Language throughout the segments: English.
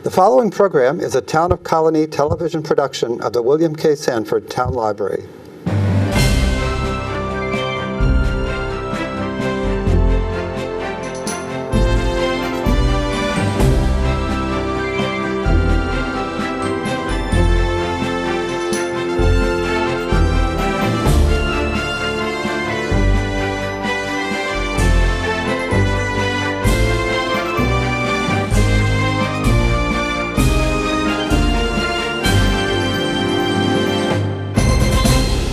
The following program is a Town of Colonie television production of the William K. Sanford Town Library.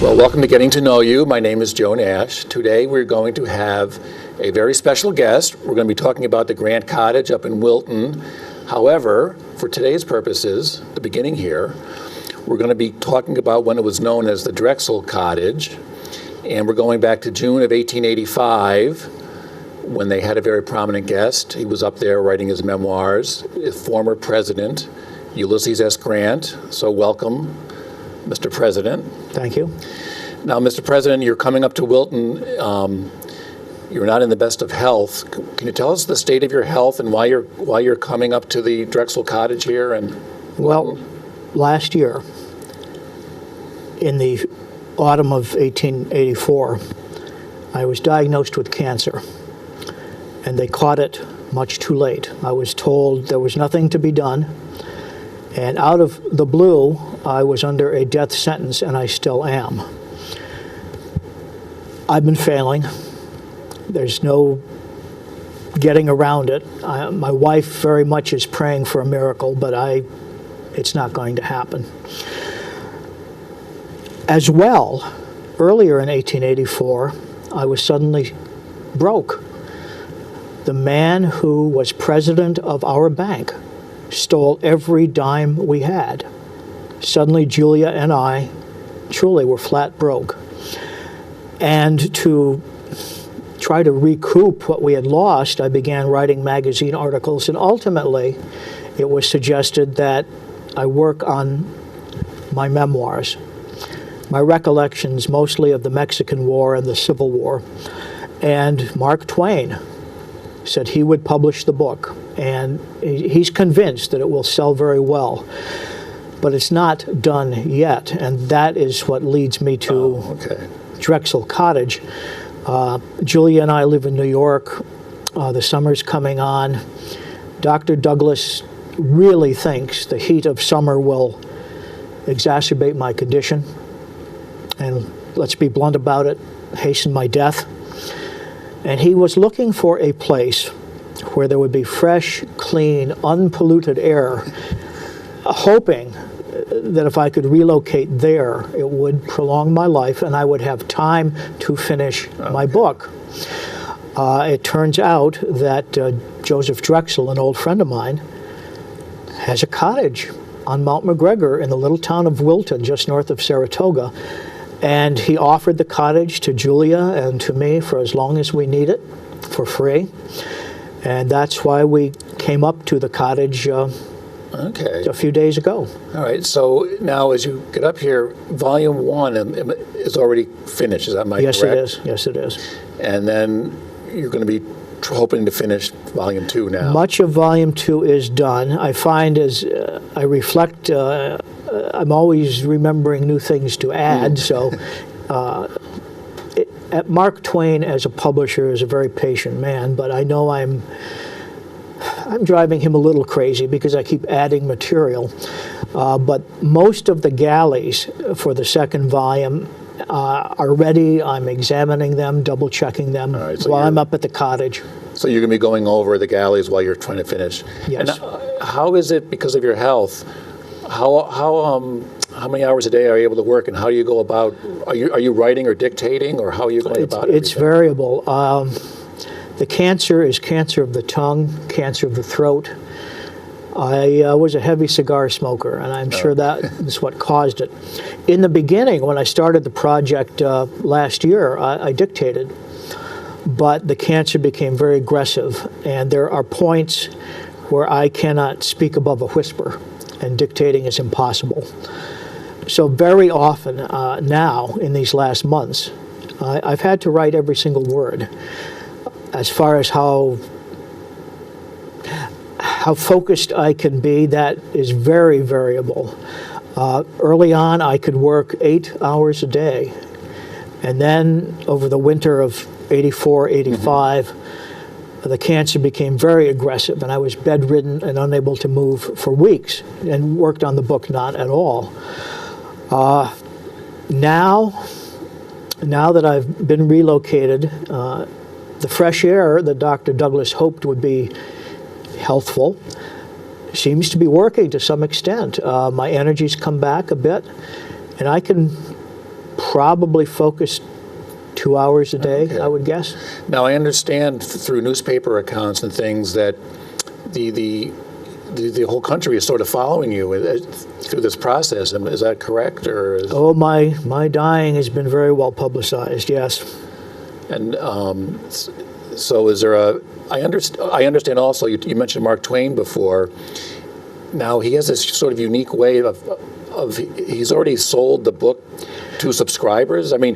Well, welcome to Getting to Know You. My name is Joe Nash. Today we're going to have a very special guest. We're going to be talking about the Grant Cottage up in Wilton. However, for today's purposes, the beginning here, we're going to be talking about when it was known as the Drexel Cottage. And we're going back to June of 1885 when they had a very prominent guest. He was up there writing his memoirs, former President Ulysses S. Grant. So welcome, Mr. President. Thank you. Now, Mr. President, you're coming up to Wilton. You're not in the best of health. Can you tell us the state of your health and why you're coming up to the Drexel Cottage here? And well, last year, in the autumn of 1884, I was diagnosed with cancer, and they caught it much too late. I was told there was nothing to be done, and out of the blue, I was under a death sentence, and I still am. I've been failing. There's no getting around it. My wife very much is praying for a miracle, but it's not going to happen. As well, earlier in 1884, I was suddenly broke. The man who was president of our bank stole every dime we had. Suddenly, Julia and I truly were flat broke. And to try to recoup what we had lost, I began writing magazine articles, and ultimately, it was suggested that I work on my memoirs, my recollections mostly of the Mexican War and the Civil War. And Mark Twain said he would publish the book, and he's convinced that it will sell very well. But it's not done yet, and that is what leads me to Drexel Cottage. Julia and I live in New York. The summer's coming on. Dr. Douglas really thinks the heat of summer will exacerbate my condition, and let's be blunt about it, hasten my death. And he was looking for a place where there would be fresh, clean, unpolluted air, hoping that if I could relocate there, it would prolong my life and I would have time to finish my book. It turns out that Joseph Drexel, an old friend of mine, has a cottage on Mount McGregor in the little town of Wilton, just north of Saratoga. And he offered the cottage to Julia and to me for as long as we need it, for free. And that's why we came up to the cottage a few days ago. All right. So now as you get up here, Volume 1 is already finished. Is that correct? Yes, it is. Yes, it is. And then you're going to be hoping to finish Volume 2 now. Much of Volume 2 is done. I find as I reflect, I'm always remembering new things to add. So Mark Twain as a publisher is a very patient man, but I know I'm driving him a little crazy because I keep adding material. But most of the galleys for the second volume are ready. I'm examining them, double-checking them while I'm up at the cottage. So you're going to be going over the galleys while you're trying to finish. Yes. And how is it, because of your health, how many hours a day are you able to work, and how do you go about, are you writing or dictating, or how are you going about it? It's variable. The cancer is cancer of the tongue, cancer of the throat. I was a heavy cigar smoker, and I'm sure that is what caused it. In the beginning, when I started the project last year, I dictated, but the cancer became very aggressive, and there are points where I cannot speak above a whisper, and dictating is impossible. So very often now, in these last months, I've had to write every single word. As far as how how focused I can be, that is very variable. Early on, I could work 8 hours a day. And then over the winter of 84, 85, the cancer became very aggressive, and I was bedridden and unable to move for weeks, and worked on the book not at all. Now that I've been relocated, the fresh air that Dr. Douglas hoped would be healthful seems to be working to some extent. My energy's come back a bit, and I can probably focus 2 hours a day, Okay. I would guess. Now, I understand through newspaper accounts and things that the whole country is sort of following you through this process. Is that correct? Or Oh, my dying has been very well publicized, yes. and so is there a? I understand also. You mentioned Mark Twain before. Now he has this sort of unique way of he's already sold the book to subscribers. I mean,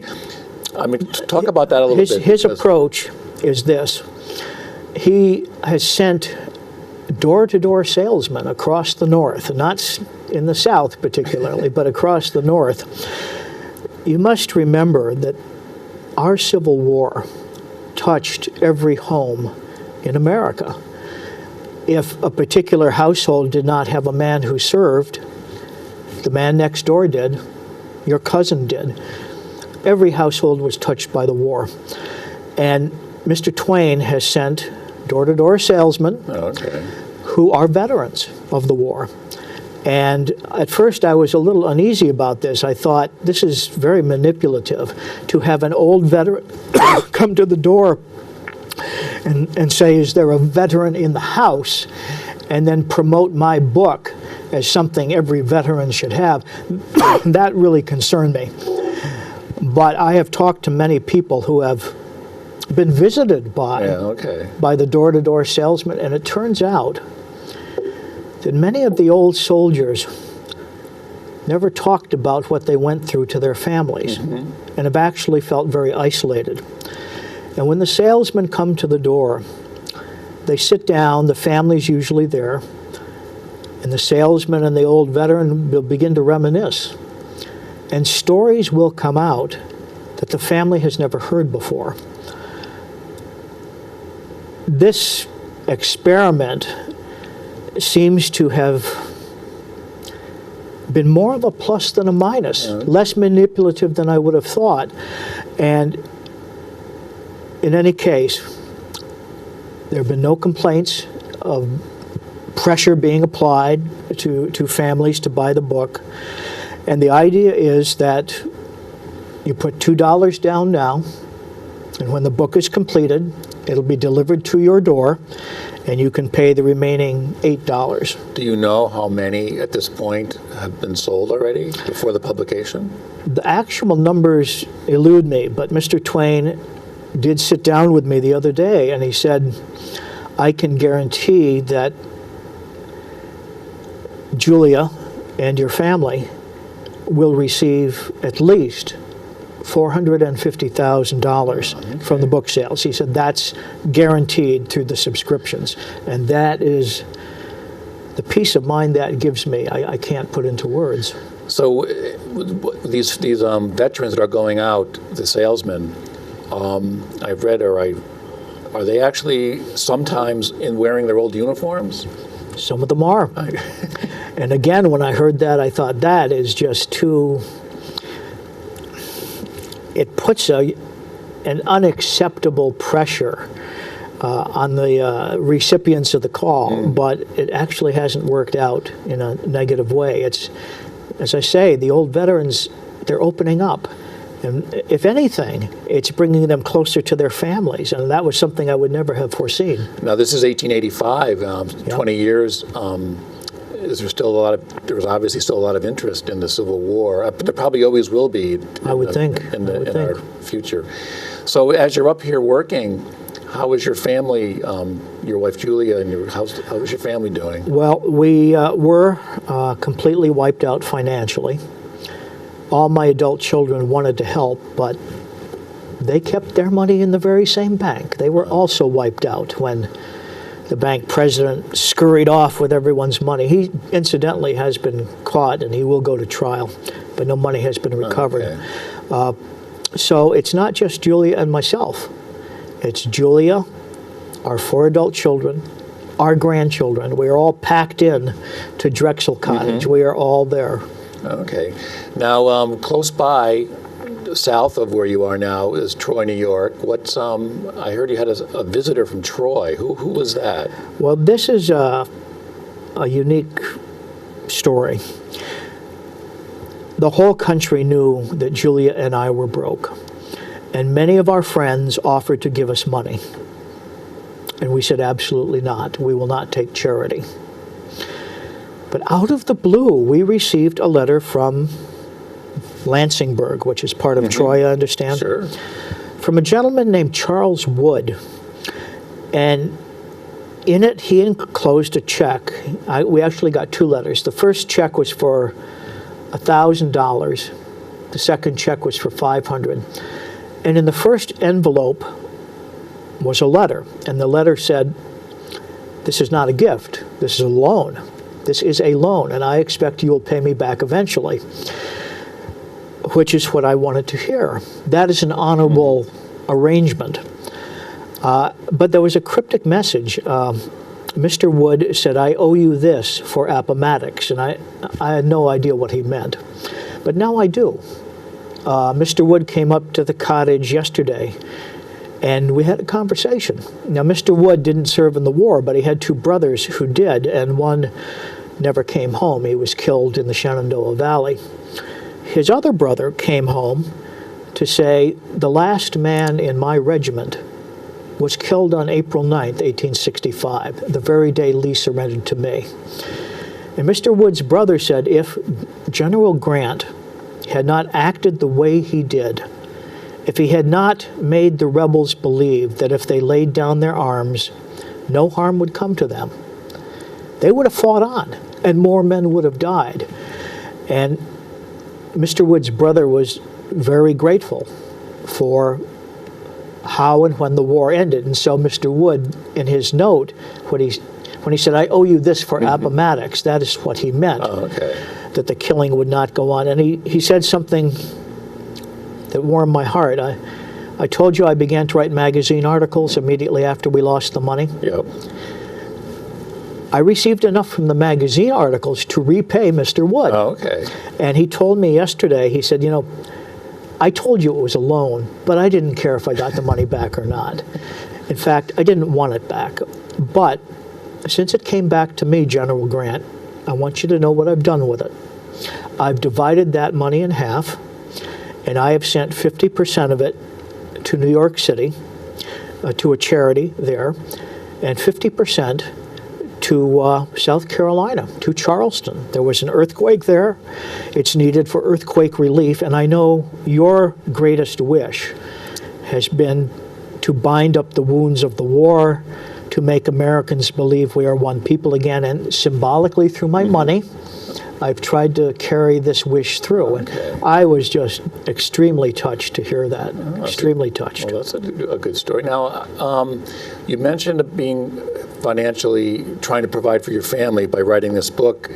talk about that a little bit. His approach is this. He has sent door-to-door salesmen across the North, not in the South particularly, but across the North. You must remember that our Civil War touched every home in America. If a particular household did not have a man who served, the man next door did, your cousin did. Every household was touched by the war. And Mr. Twain has sent door-to-door salesmen who are veterans of the war. And at first I was a little uneasy about this. I thought, this is very manipulative to have an old veteran come to the door and say, is there a veteran in the house? And then promote my book as something every veteran should have. That really concerned me. But I have talked to many people who have been visited by the door-to-door salesman, and it turns out that many of the old soldiers never talked about what they went through to their families, and have actually felt very isolated. And when the salesmen come to the door, they sit down, the family's usually there, and the salesman and the old veteran will begin to reminisce. And stories will come out that the family has never heard before. This experiment seems to have been more of a plus than a minus, less manipulative than I would have thought. And in any case, there have been no complaints of pressure being applied to families to buy the book. And the idea is that you put $2 down now, and when the book is completed, it'll be delivered to your door, and you can pay the remaining $8. Do you know how many at this point have been sold already before the publication? The actual numbers elude me, but Mr. Twain did sit down with me the other day, and he said, I can guarantee that Julia and your family will receive at least $450,000 from the book sales. He said that's guaranteed through the subscriptions, and that is the peace of mind that gives me. I can't put into words. So these veterans that are going out, the salesmen, I've read, are they actually sometimes wearing their old uniforms? Some of them are. And again, when I heard that, I thought that is just too. It puts an unacceptable pressure on the recipients of the call, but it actually hasn't worked out in a negative way. It's, as I say, the old veterans, they're opening up. And if anything, it's bringing them closer to their families, and that was something I would never have foreseen. Now, this is 1885, 20 years. Is there still there's obviously still a lot of interest in the Civil War. But there probably always will be. I would think. In our future. So as you're up here working, how is your family, your wife Julia, and how is your family doing? Well, we were completely wiped out financially. All my adult children wanted to help, but they kept their money in the very same bank. They were also wiped out when the bank president scurried off with everyone's money. He incidentally has been caught and he will go to trial, but no money has been recovered. Okay. So it's not just Julia and myself. It's Julia, our 4 adult children, our grandchildren. We are all packed in to Drexel Cottage. We are all there. Okay. Now, close by, south of where you are now, is Troy, New York. What's I heard you had a visitor from Troy. Who was that? Well, this is a unique story. The whole country knew that Julia and I were broke, and many of our friends offered to give us money. And we said, absolutely not. We will not take charity. But out of the blue, we received a letter from Lansingburg, which is part of Troy, I understand. Sure. From a gentleman named Charles Wood. And in it, he enclosed a check. We actually got 2 letters. The first check was for $1,000. The second check was for $500. And in the first envelope was a letter. And the letter said, this is not a gift. This is a loan. This is a loan, and I expect you will pay me back eventually, which is what I wanted to hear. That is an honorable arrangement. But there was a cryptic message. Mr. Wood said, I owe you this for Appomattox, and I had no idea what he meant. But now I do. Mr. Wood came up to the cottage yesterday, and we had a conversation. Now, Mr. Wood didn't serve in the war, but he had 2 brothers who did, and one never came home. He was killed in the Shenandoah Valley. His other brother came home to say, the last man in my regiment was killed on April 9th, 1865, the very day Lee surrendered to me. And Mr. Wood's brother said, if General Grant had not acted the way he did, if he had not made the rebels believe that if they laid down their arms, no harm would come to them, they would have fought on, and more men would have died. And Mr. Wood's brother was very grateful for how and when the war ended. And so Mr. Wood, in his note, when he said, I owe you this for Appomattox, that is what he meant, that the killing would not go on. And he said something that warmed my heart. I told you I began to write magazine articles immediately after we lost the money. Yep. I received enough from the magazine articles to repay Mr. Wood. Oh, okay. And he told me yesterday, he said, you know, I told you it was a loan, but I didn't care if I got the money back or not. In fact, I didn't want it back. But since it came back to me, General Grant, I want you to know what I've done with it. I've divided that money in half, and I have sent 50% of it to New York City, to a charity there, and 50% to South Carolina, to Charleston. There was an earthquake there. It's needed for earthquake relief, and I know your greatest wish has been to bind up the wounds of the war, to make Americans believe we are one people again, and symbolically through my money, I've tried to carry this wish through. Okay. And I was just extremely touched to hear that, extremely touched. Well, that's a good story. Now, you mentioned being financially trying to provide for your family by writing this book.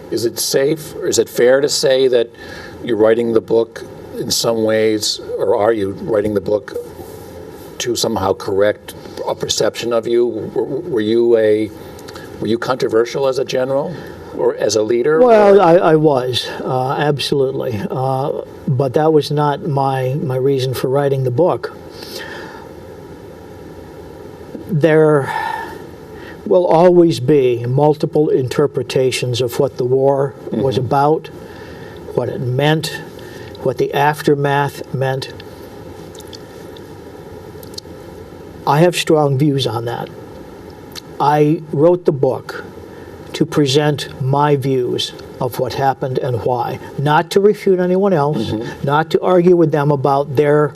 Is it safe, or is it fair to say that you're writing the book in some ways, or are you writing the book to somehow correct a perception of you? Were you controversial as a general? Or as a leader? Well, I was, absolutely. But that was not my reason for writing the book. There will always be multiple interpretations of what the war was about, what it meant, what the aftermath meant. I have strong views on that. I wrote the book to present my views of what happened and why. Not to refute anyone else, not to argue with them about their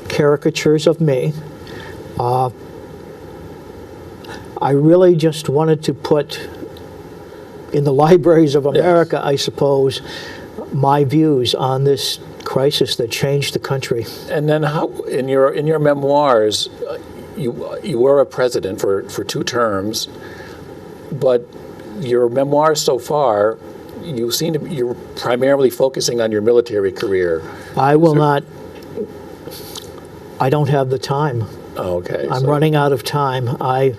caricatures of me. I really just wanted to put in the libraries of America, I suppose, my views on this crisis that changed the country. And then how, in your memoirs, you were a president for 2 terms, but your memoirs so far, you're primarily focusing on your military career. I will not. I don't have the time. Oh, okay. I'm running out of time. I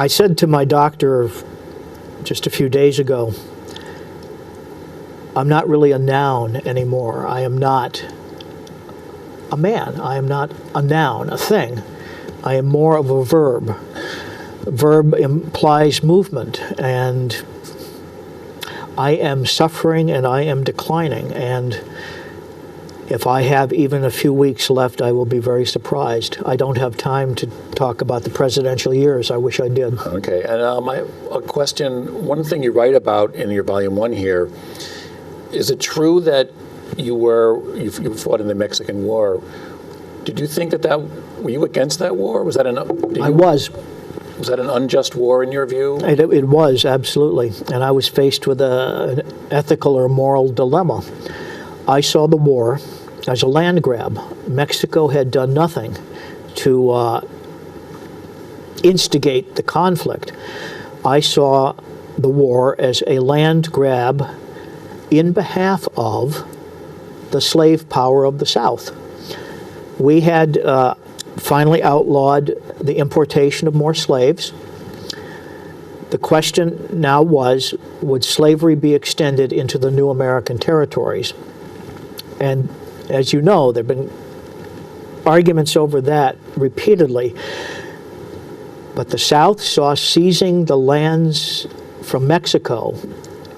said to my doctor just a few days ago, I'm not really a noun anymore. I am not a man. I am not a noun, a thing. I am more of a verb. A verb implies movement, and I am suffering and I am declining. And if I have even a few weeks left, I will be very surprised. I don't have time to talk about the presidential years. I wish I did. Okay, and a question, one thing you write about in your volume 1 here, is it true that you fought in the Mexican War? Did you think were you against that war? Was that I was. Was that an unjust war in your view? It was, absolutely. And I was faced with an ethical or moral dilemma. I saw the war as a land grab. Mexico had done nothing to instigate the conflict. I saw the war as a land grab in behalf of the slave power of the South. We had finally outlawed the importation of more slaves. The question now was, would slavery be extended into the new American territories? And as you know, there have been arguments over that repeatedly. But the South saw seizing the lands from Mexico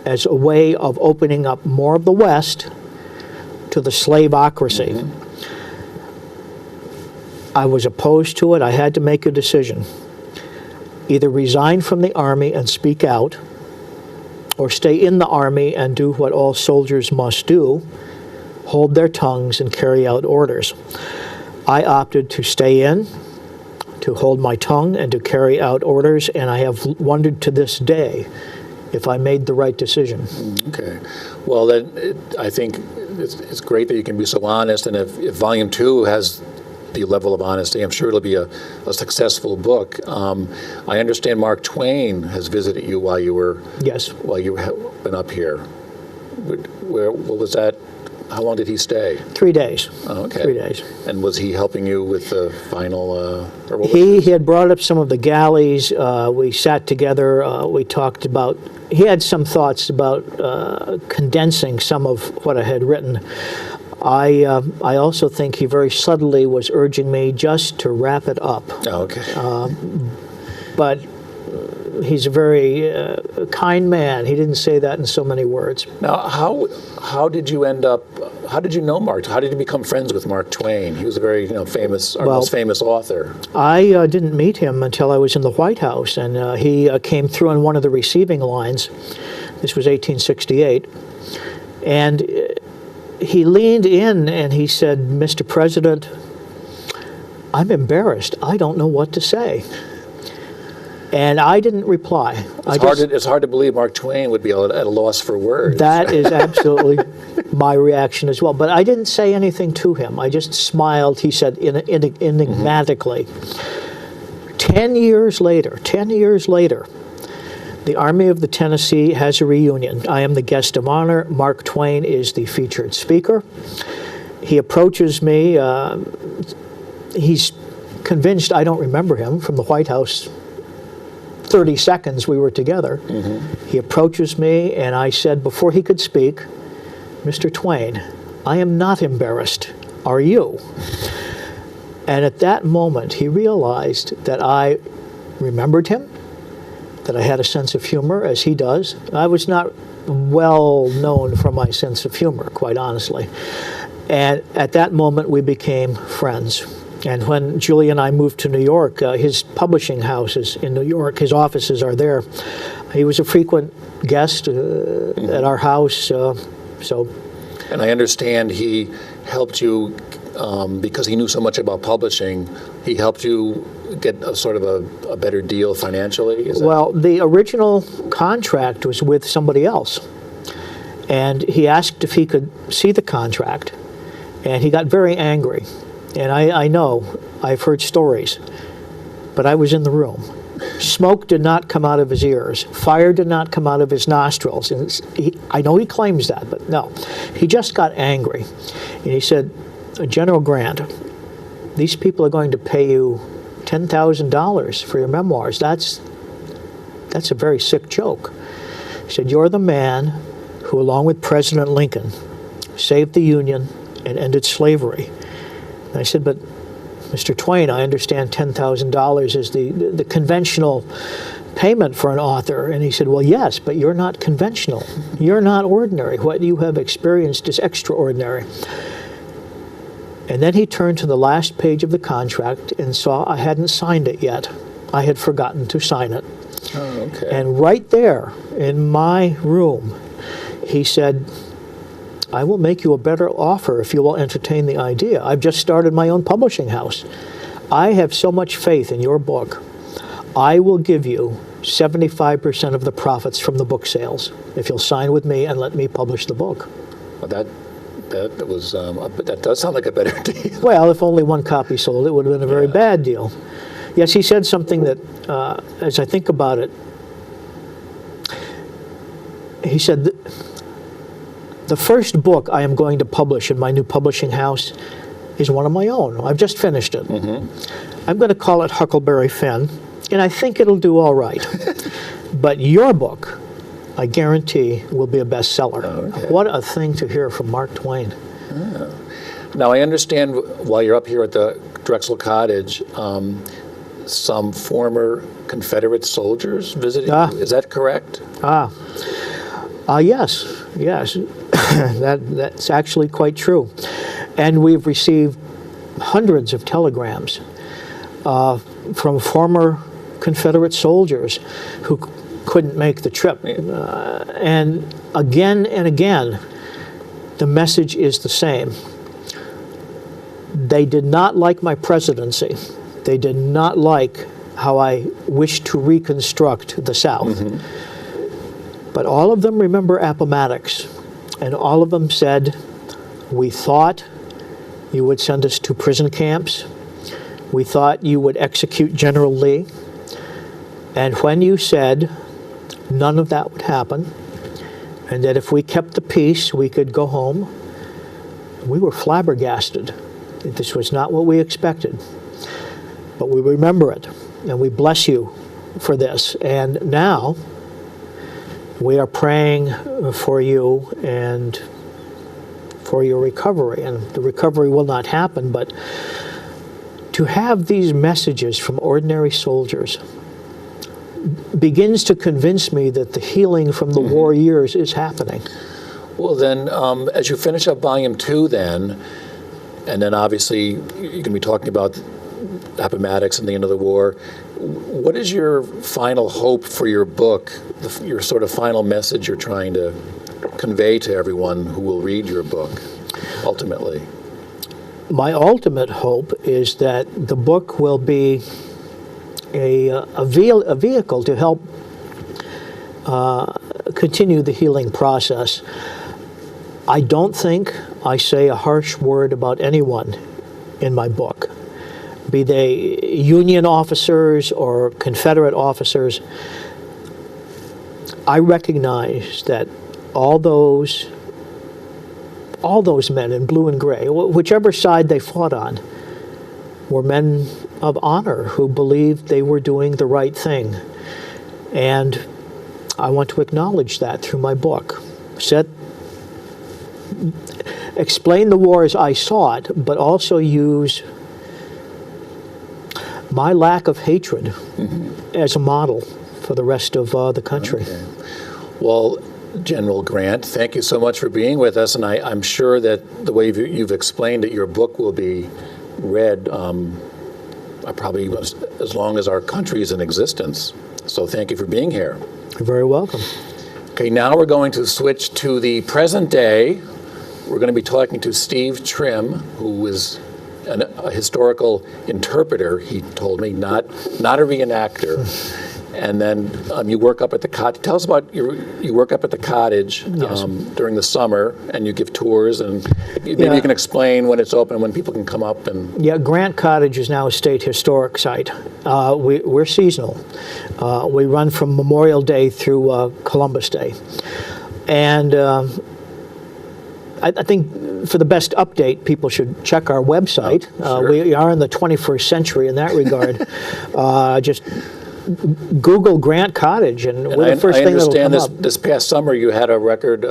as a way of opening up more of the West to the slaveocracy. Mm-hmm. I was opposed to it. I had to make a decision. Either resign from the Army and speak out, or stay in the Army and do what all soldiers must do, hold their tongues and carry out orders. I opted to stay in, to hold my tongue and to carry out orders, and I have wondered to this day if I made the right decision. Okay. Well, I think it's great that you can be so honest, and if Volume 2 has the level of honesty, I'm sure it'll be a successful book. I understand Mark Twain has visited you while you were while you been up here. What was that? How long did he stay? 3 days. Oh, okay. 3 days. And was he helping you with the final? He had brought up some of the galleys. We sat together. We talked about. He had some thoughts about condensing some of what I had written. I also think he very subtly was urging me just to wrap it up. Oh, okay. But he's a very kind man. He didn't say that in so many words. Now, how did you end up? How did you know Mark? How did you become friends with Mark Twain? He was a very famous, our most famous author. I didn't meet him until I was in the White House, and he came through on one of the receiving lines. This was 1868, and he leaned in and he said, "Mr. President, I'm embarrassed. I don't know what to say." And I didn't reply. It's hard to believe Mark Twain would be at a loss for words. That is absolutely my reaction as well. But I didn't say anything to him. I just smiled, he said, enigmatically. 10 years later, the Army of the Tennessee has a reunion. I am the guest of honor. Mark Twain is the featured speaker. He approaches me. He's convinced I don't remember him from the White House. 30 seconds we were together. Mm-hmm. He approaches me, and I said before he could speak, "Mr. Twain, I am not embarrassed. Are you?" And at that moment, he realized that I remembered him, that I had a sense of humor, as he does. I was not well known for my sense of humor, quite honestly. And at that moment, we became friends. And when Julie and I moved to New York, his publishing house is in New York. His offices are there. He was a frequent guest at our house. And I understand he helped you because he knew so much about publishing. He helped you get a sort of a better deal financially? Well, the original contract was with somebody else. And he asked if he could see the contract. And he got very angry. And I know I've heard stories, but I was in the room. Smoke did not come out of his ears. Fire did not come out of his nostrils. And I know he claims that, but no. He just got angry. And he said, General Grant, these people are going to pay you $10,000 for your memoirs. That's a very sick joke. He said, you're the man who, along with President Lincoln, saved the Union and ended slavery. And I said, but Mr. Twain, I understand $10,000 is the conventional payment for an author. And he said, well, yes, but you're not conventional. You're not ordinary. What you have experienced is extraordinary. And then he turned to the last page of the contract and saw I hadn't signed it yet. I had forgotten to sign it. Oh, okay. And right there in my room, he said, I will make you a better offer if you will entertain the idea. I've just started my own publishing house. I have so much faith in your book. I will give you 75% of the profits from the book sales if you'll sign with me and let me publish the book. Well, that does sound like a better deal. Well, if only one copy sold, it would have been a very bad deal. Yes, he said something that, as I think about it, he said, the first book I am going to publish in my new publishing house is one of my own. I've just finished it. Mm-hmm. I'm going to call it Huckleberry Finn, and I think it'll do all right. But your book, I guarantee, will be a bestseller. Oh, okay. What a thing to hear from Mark Twain. Oh. Now, I understand while you're up here at the Drexel Cottage, some former Confederate soldiers visiting you. Is that correct? Yes. That's actually quite true. And we've received hundreds of telegrams from former Confederate soldiers who couldn't make the trip. And again, the message is the same. They did not like my presidency. They did not like how I wished to reconstruct the South. Mm-hmm. But all of them remember Appomattox, and all of them said, we thought you would send us to prison camps. We thought you would execute General Lee. And when you said none of that would happen, and that if we kept the peace, we could go home, we were flabbergasted. This was not what we expected. But we remember it, and we bless you for this. And now, we are praying for you and for your recovery. And the recovery will not happen, but to have these messages from ordinary soldiers begins to convince me that the healing from the war years is happening. Well, then, as you finish up Volume 2 then, and then obviously you're going to be talking about Appomattox and the end of the war, what is your final hope for your book, your sort of final message you're trying to convey to everyone who will read your book, ultimately? My ultimate hope is that the book will be a vehicle to help continue the healing process. I don't think I say a harsh word about anyone in my book, be they Union officers or Confederate officers. I recognize that all those men in blue and gray, whichever side they fought on, were men of honor who believed they were doing the right thing. And I want to acknowledge that through my book. Explain the war as I saw it, but also use my lack of hatred as a model for the rest of the country. Okay. Well, General Grant, thank you so much for being with us, and I'm sure that the way you've explained it, your book will be read probably as long as our country is in existence. So thank you for being here. You're very welcome. Okay, now we're going to switch to the present day. We're going to be talking to Steve Trimm, who is a historical interpreter, he told me, not a reenactor. and then you work up at the cottage. Tell us about you work up at the cottage during the summer, and you give tours, and maybe you can explain when it's open, when people can come up. And Yeah, Grant Cottage is now a state historic site. We're seasonal. We run from Memorial Day through Columbus Day. And I think for the best update, people should check our website. Sure. We are in the 21st century in that regard. Just Google Grant Cottage, and we're the first thing that'll come up. This past summer you had a record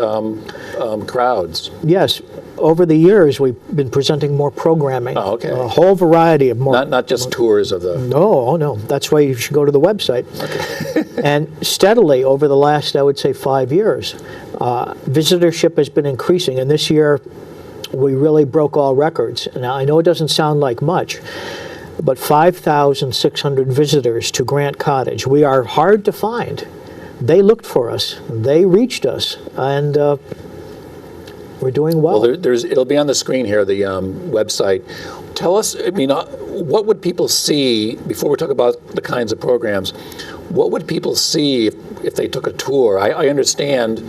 crowds. Yes. Over the years, we've been presenting more programming. Oh, okay. A whole variety of more. Not just tours of the... No. That's why you should go to the website. Okay. And steadily over the last, I would say, 5 years, visitorship has been increasing. And this year, we really broke all records. Now, I know it doesn't sound like much, but 5,600 visitors to Grant Cottage. We are hard to find. They looked for us. They reached us. And we're doing well. Well, it'll be on the screen here, the website. Tell us, what would people see, before we talk about the kinds of programs, what would people see if they took a tour? I understand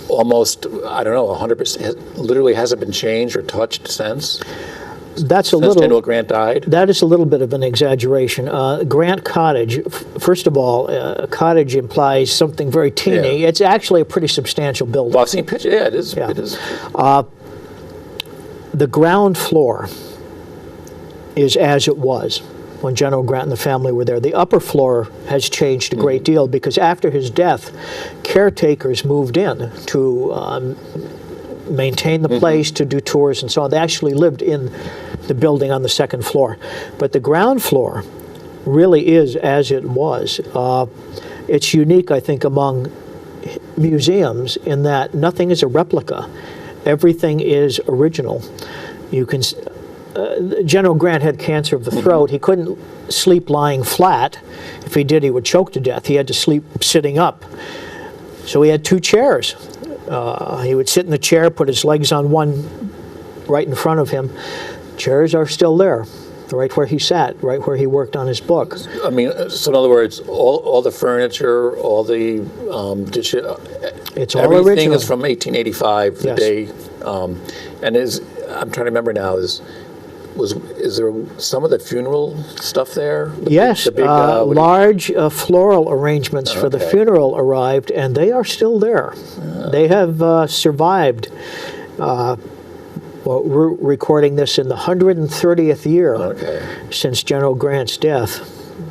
almost, 100%, literally hasn't been changed or touched since? That's Since General Grant died? That is a little bit of an exaggeration. Grant Cottage, first of all, cottage implies something very teeny. Yeah. It's actually a pretty substantial building. Well, I've seen pictures. Yeah, it is. Yeah. It is. The ground floor is as it was when General Grant and the family were there. The upper floor has changed a great deal because after his death, caretakers moved in to maintain the place, to do tours and so on. They actually lived in the building on the second floor. But the ground floor really is as it was. It's unique, I think, among museums in that nothing is a replica. Everything is original. You can. General Grant had cancer of the throat. He couldn't sleep lying flat. If he did, he would choke to death. He had to sleep sitting up. So he had two chairs. He would sit in the chair, put his legs on one right in front of him. Chairs are still there, right where he sat, right where he worked on his book. So in other words, all the furniture, all the dishes, it's all everything original. is from 1885, the Yes. day. I'm trying to remember now, is there some of the funeral stuff there? Yes, the big, large floral arrangements for the funeral arrived, and they are still there. They have survived. We're recording this in the 130th year since General Grant's death,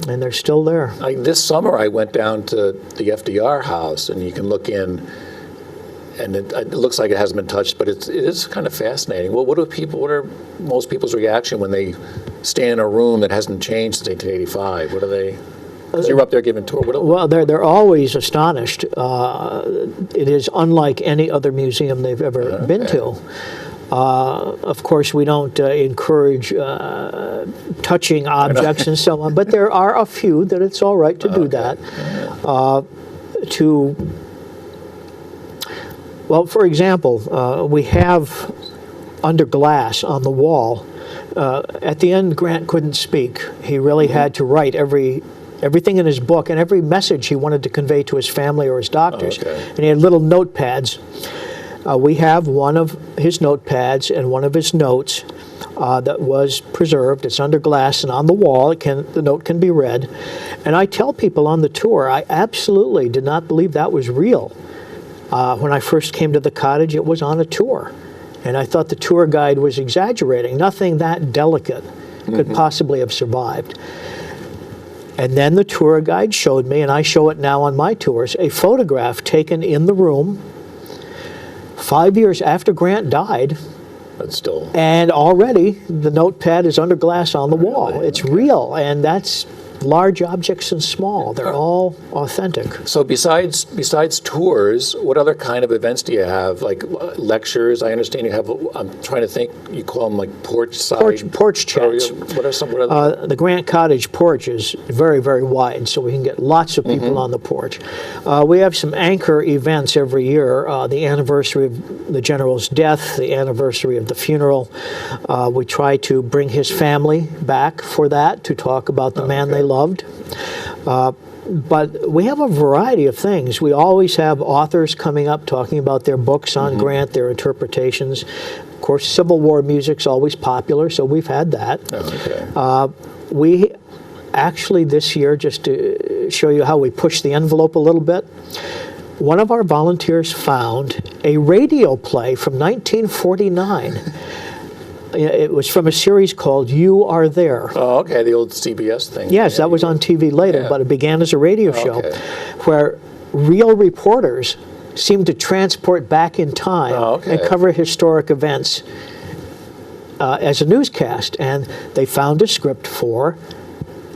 and they're still there. This summer I went down to the FDR house, and you can look in, and it looks like it hasn't been touched, but it is kind of fascinating. Well, what are most people's reaction when they stand in a room that hasn't changed since 1885? What are they? Because you're up there giving tour. Well, they're always astonished. It is unlike any other museum they've ever been to. Of course, we don't encourage touching objects and so on, but there are a few that it's all right to do that. Well, for example, we have under glass on the wall. At the end, Grant couldn't speak. He really had to write everything in his book and every message he wanted to convey to his family or his doctors. And he had little notepads. We have one of his notepads and one of his notes that was preserved. It's under glass and on the wall. The note can be read. And I tell people on the tour, I absolutely did not believe that was real. When I first came to the cottage, it was on a tour. And I thought the tour guide was exaggerating. Nothing that delicate could possibly have survived. And then the tour guide showed me, and I show it now on my tours, a photograph taken in the room 5 years after Grant died. But still. And already the notepad is under glass on the wall. It's real, and that's large objects and small. They're all authentic. So besides tours, what other kind of events do you have? Like lectures? I understand you have. I'm trying to think. You call them like porch chats. What are some? The Grant Cottage porch is very, very wide, so we can get lots of people on the porch. We have some anchor events every year. The anniversary of the general's death, the anniversary of the funeral. We try to bring his family back for that to talk about the man they loved. But we have a variety of things. We always have authors coming up talking about their books on Grant, their interpretations. Of course, Civil War music's always popular, so we've had that. Oh, okay. We actually this year, just to show you how we push the envelope a little bit, one of our volunteers found a radio play from 1949. It was from a series called You Are There. Oh, okay, the old CBS thing. Yes, Yeah, that was on TV later, Yeah. but it began as a radio show Okay. where real reporters seemed to transport back in time Oh, okay. and cover historic events as a newscast. And they found a script for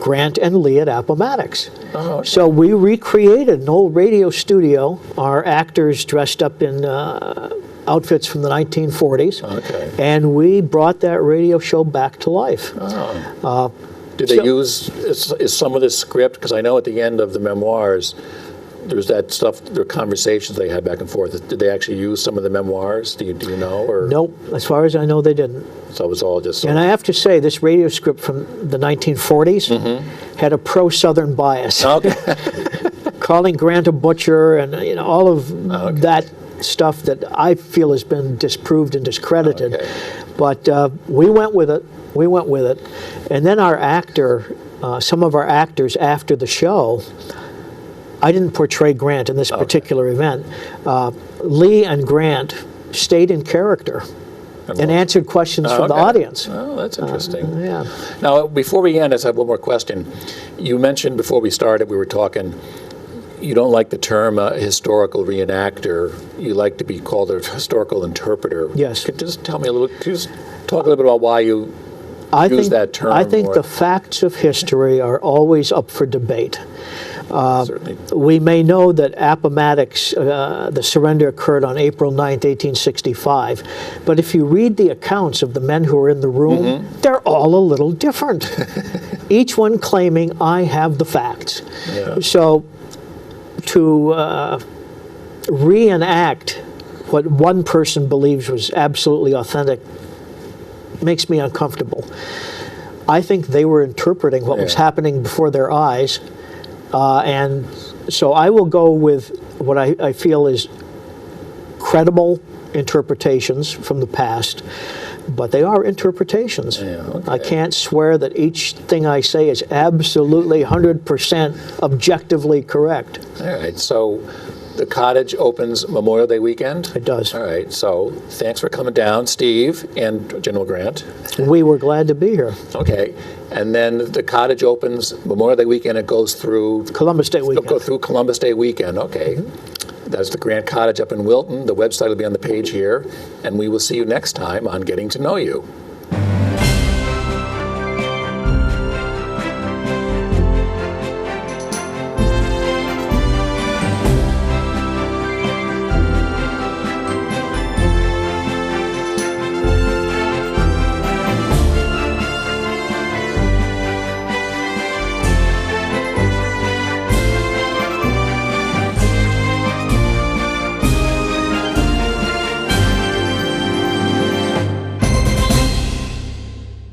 Grant and Lee at Appomattox. Oh, okay. So we recreated an old radio studio. Our actors dressed up in outfits from the 1940s. Okay. And we brought that radio show back to life. Did they use is some of this script? Because I know at the end of the memoirs, there's that stuff, there are conversations they had back and forth. Did they actually use some of the memoirs? Do you know? Or Nope, as far as I know, they didn't. So it was all just. And I have to say, this radio script from the 1940s had a pro-Southern bias, Okay. calling Grant a butcher, and all of Okay. that stuff that I feel has been disproved and discredited. Okay. But we went with it. We went with it, and then our actor, some of our actors after the show. I didn't portray Grant in this particular event. Lee and Grant stayed in character and answered questions from the Okay. audience. Oh, that's interesting. Yeah. Now, before we end, I just have one more question. You mentioned before we started, we were talking, you don't like the term historical reenactor. You like to be called a historical interpreter. Yes. Could you just tell me a little, could you just talk a little bit about why you use that term? I think more? the facts of history are always up for debate. Certainly. We may know that Appomattox, the surrender occurred on April 9th, 1865, but if you read the accounts of the men who were in the room, they're all a little different. Each one claiming, I have the facts. Yeah. So to reenact what one person believes was absolutely authentic makes me uncomfortable. I think they were interpreting what was Yeah. happening before their eyes. And so I will go with what I feel is credible interpretations from the past, but they are interpretations. Yeah, okay. I can't swear that each thing I say is absolutely 100% objectively correct. All right, so the cottage opens Memorial Day weekend? It does. All right, so thanks for coming down, Steve and General Grant. We were glad to be here. Okay, and then the cottage opens Memorial Day weekend. It goes through Columbus Day weekend. Go through Columbus Day weekend. Okay, that's the Grant Cottage up in Wilton. The website will be on the page here, and we will see you next time on Getting to Know You.